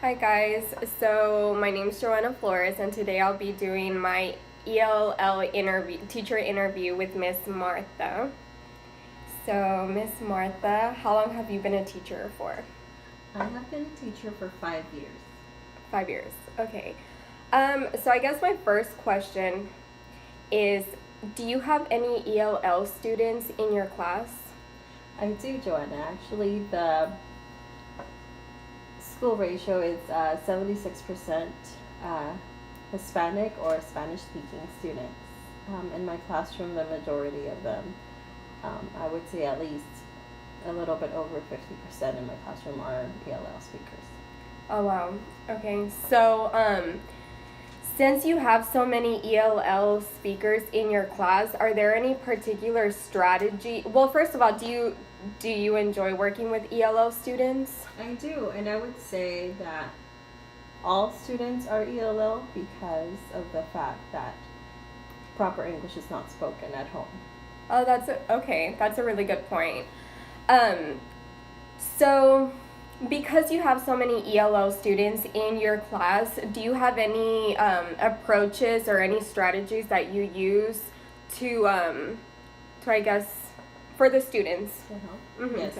Hi guys, so my name is Joanna Flores and today I'll be doing my ELL teacher interview with Miss Martha. So Miss Martha, how long have you been a teacher for? I have been a teacher for 5 years. 5 years, okay. So I guess my first question is, do you have any ELL students in your class? I do, Joanna. Actually, the school ratio is 76% Hispanic or Spanish-speaking students. In my classroom, the majority of them, I would say at least a little bit over 50% in my classroom are ELL speakers. Oh wow, okay. So since you have so many ELL speakers in your class, are there any particular strategy? Well, first of all, do you enjoy working with ELL students? I do, and I would say that all students are ELL because of the fact that proper English is not spoken at home. Oh, okay. That's a really good point. Um, so because you have so many ELL students in your class, do you have any approaches or any strategies that you use to I guess, for the students? To help? Mm-hmm. Yes.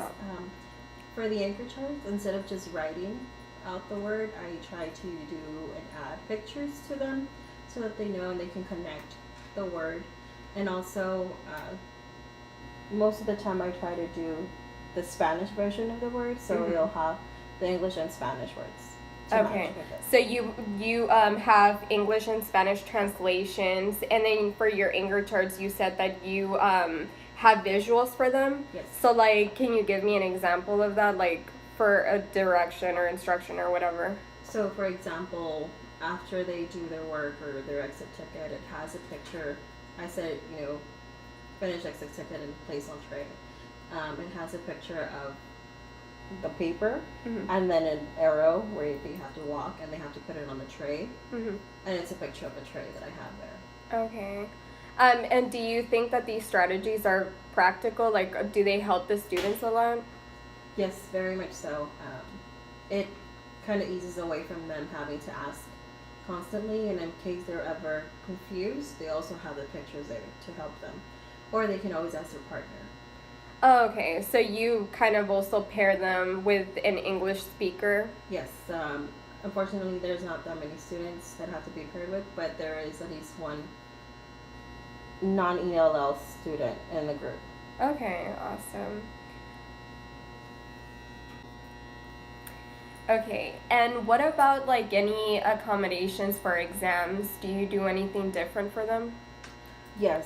For the anchor charts, instead of just writing out the word, I try to do and add pictures to them so that they know and they can connect the word. And also, most of the time I try to do the Spanish version of the word, so Mhm. you'll have the English and Spanish words. Okay, so you have English and Spanish translations, and then for your anchor charts, you said that you have visuals for them. Yes. So like, can you give me an example of that, like for a direction or instruction or whatever? So, for example, after they do their work or their exit ticket, it has a picture. I said, finish exit ticket and place on tray. It has a picture of the paper Mm-hmm. and then an arrow where they have to walk and they have to put it on the tray. Mm-hmm. And it's a picture of a tray that I have there. Okay. And do you think that these strategies are practical? Like, do they help the students a lot? Yes, very much so. It kind of eases away from them having to ask constantly, and in case they're ever confused, they also have the pictures there to help them. Or they can always ask their partner. Oh, okay, so you kind of also pair them with an English speaker? Yes, unfortunately, there's not that many students that have to be paired with, but there is at least one non-ELL student in the group. Okay, awesome. Okay, and what about like any accommodations for exams? Do you do anything different for them? Yes,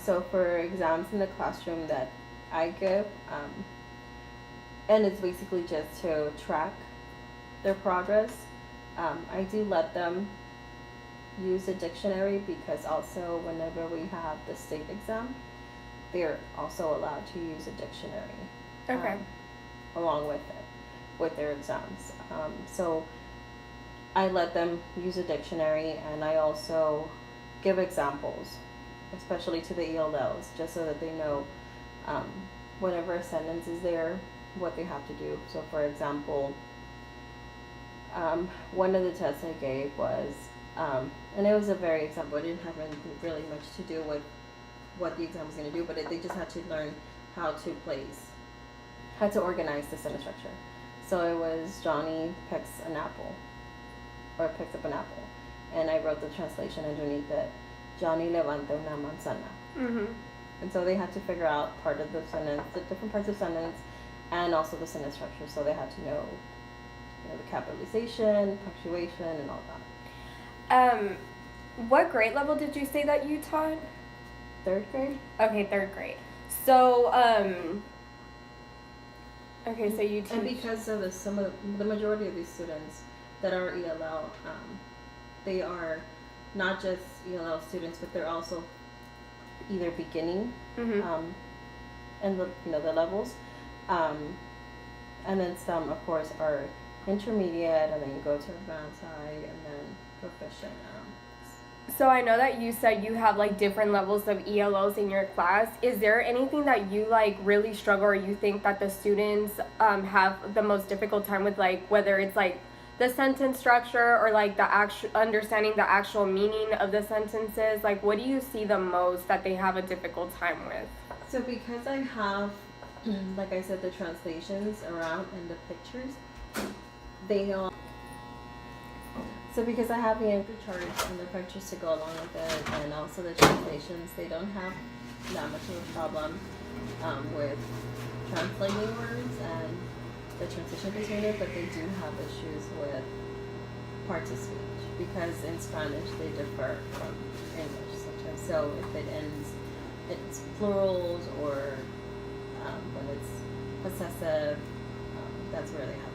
so for exams in the classroom that I give, and it's basically just to track their progress, I do let them use a dictionary because also whenever we have the state exam, they're also allowed to use a dictionary. Okay. Along with it, with their exams. So I let them use a dictionary, and I also give examples, especially to the ELLs, just so that they know whenever a sentence is there, what they have to do. So, for example, one of the tests I gave was, and it was a very example. It didn't have anything really much to do with what the exam was going to do, but they just had to learn how to organize the sentence structure. So it was Johnny picks an apple, or picks up an apple, and I wrote the translation underneath it. Johnny levanta una manzana. Mm-hmm. And so they had to figure out part of the sentence, the different parts of the sentence, and also the sentence structure. So they had to know, the capitalization, punctuation, and all that. What grade level did you say that you taught? Third grade. Okay, third grade. So, okay, so you teach. And because of the majority of these students that are ELL, they are not just ELL students, but they're also either beginning, Mm-hmm. and the levels, and then some, of course, are intermediate, and then you go to advanced high, and then proficient. So I know that you said you have like different levels of ELOs in your class. Is there anything that you like really struggle or you think that the students have the most difficult time with, like whether it's like the sentence structure or like the actual understanding the actual meaning of the sentences? Like, what do you see the most that they have a difficult time with? So because I have, like I said, the translations around and the pictures, they all. So because I have the anchor charts and the pictures to go along with it, and also the translations, they don't have that much of a problem with translating words and the transition between it, but they do have issues with parts of speech because in Spanish they differ from English sometimes. So if it ends, it's plurals or when it's possessive, that's where they have